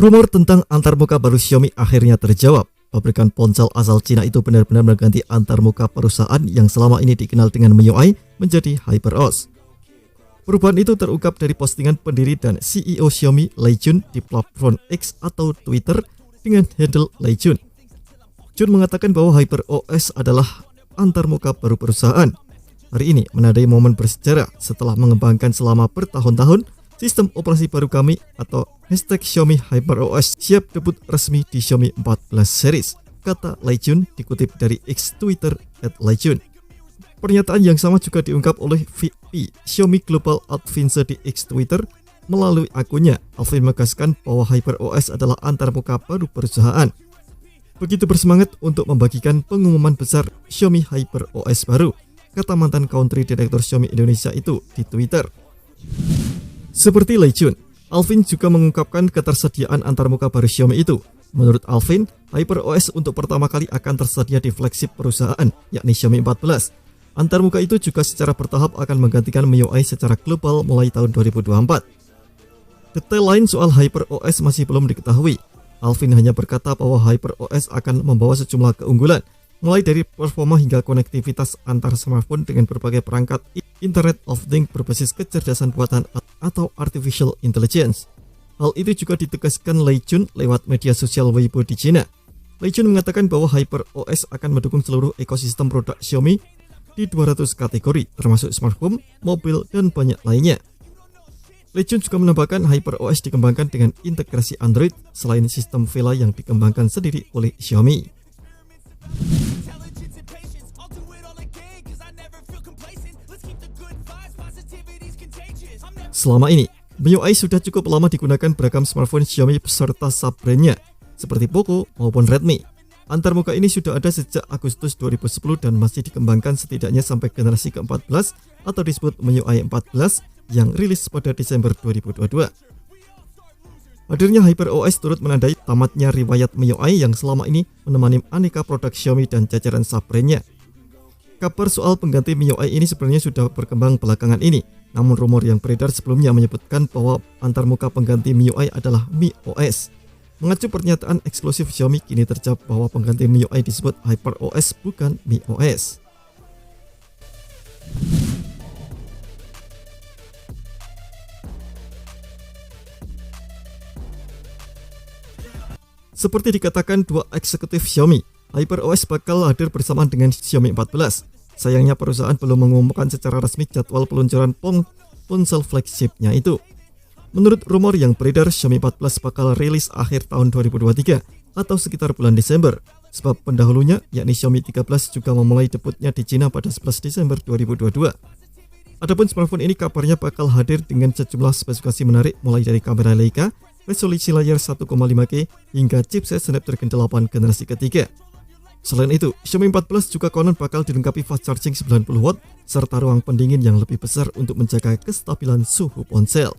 Rumor tentang antarmuka baru Xiaomi akhirnya terjawab. Pabrikan ponsel asal Cina itu benar-benar mengganti antarmuka perusahaan yang selama ini dikenal dengan MIUI menjadi HyperOS. Perubahan itu terungkap dari postingan pendiri dan CEO Xiaomi Lei Jun di platform X atau Twitter dengan handle Lei Jun. Jun mengatakan bahwa HyperOS adalah antarmuka baru perusahaan. Hari ini menandai momen bersejarah setelah mengembangkan selama bertahun-tahun sistem operasi baru kami atau #Xiaomi HyperOS siap debut resmi di Xiaomi 14 series, kata Lei Jun dikutip dari X Twitter @LeiJun. Pernyataan yang sama juga diungkap oleh VP Xiaomi Global Alvin di X Twitter melalui akunnya. Alvin menegaskan bahwa HyperOS adalah antarmuka baru perusahaan. Begitu bersemangat untuk membagikan pengumuman besar Xiaomi HyperOS baru, kata mantan country director Xiaomi Indonesia itu di Twitter. Seperti Lei Jun, Alvin juga mengungkapkan ketersediaan antarmuka baru Xiaomi itu. Menurut Alvin, HyperOS untuk pertama kali akan tersedia di flagship perusahaan, yakni Xiaomi 14. Antarmuka itu juga secara bertahap akan menggantikan MIUI secara global mulai tahun 2024. Detail lain soal HyperOS masih belum diketahui. Alvin hanya berkata bahwa HyperOS akan membawa sejumlah keunggulan, mulai dari performa hingga konektivitas antar smartphone dengan berbagai perangkat Internet of Things berbasis kecerdasan buatan atau Artificial Intelligence. Hal itu juga ditegaskan Lei Jun lewat media sosial Weibo di China. Lei Jun mengatakan bahwa HyperOS akan mendukung seluruh ekosistem produk Xiaomi di 200 kategori, termasuk smartphone, mobil, dan banyak lainnya. Lei Jun juga menambahkan HyperOS dikembangkan dengan integrasi Android selain sistem Vela yang dikembangkan sendiri oleh Xiaomi. Selama ini, MIUI sudah cukup lama digunakan beragam smartphone Xiaomi beserta sub-brandnya, seperti Poco maupun Redmi. Antarmuka ini sudah ada sejak Agustus 2010 dan masih dikembangkan setidaknya sampai generasi ke-14 atau disebut MIUI 14 yang rilis pada Desember 2022. Hadirnya HyperOS turut menandai tamatnya riwayat MIUI yang selama ini menemani aneka produk Xiaomi dan jajaran sub-brandnya. Kabar soal pengganti MIUI ini sebenarnya sudah berkembang belakangan ini, namun rumor yang beredar sebelumnya menyebutkan bahwa antarmuka pengganti MIUI adalah MIOS. Mengacu pernyataan eksklusif Xiaomi, kini terjawab bahwa pengganti MIUI disebut HyperOS bukan MIOS. Seperti dikatakan dua eksekutif Xiaomi, HyperOS bakal hadir bersamaan dengan Xiaomi 14. Sayangnya perusahaan belum mengumumkan secara resmi jadwal peluncuran ponsel flagshipnya itu. Menurut rumor yang beredar, Xiaomi 14 bakal rilis akhir tahun 2023 atau sekitar bulan Desember. Sebab pendahulunya, yakni Xiaomi 13 juga memulai debutnya di Cina pada 11 Desember 2022. Adapun smartphone ini kabarnya bakal hadir dengan sejumlah spesifikasi menarik mulai dari kamera Leica, resolusi layar 1,5K hingga chipset Snapdragon 8 generasi ketiga. Selain itu, Xiaomi 14 juga konon bakal dilengkapi fast charging 90W serta ruang pendingin yang lebih besar untuk menjaga kestabilan suhu ponsel.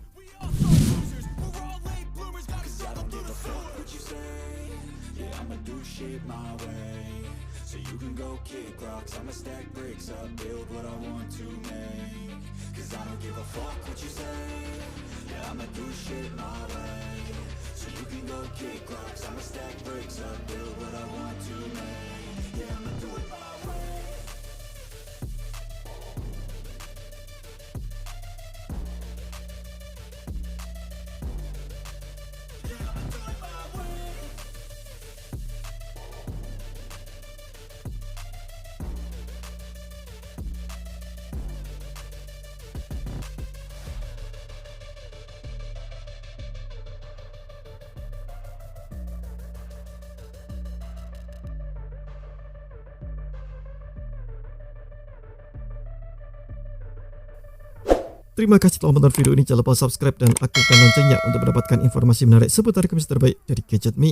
Terima kasih telah menonton video ini. Jangan lupa subscribe dan aktifkan loncengnya untuk mendapatkan informasi menarik seputar gamers terbaik dari Gadget Me.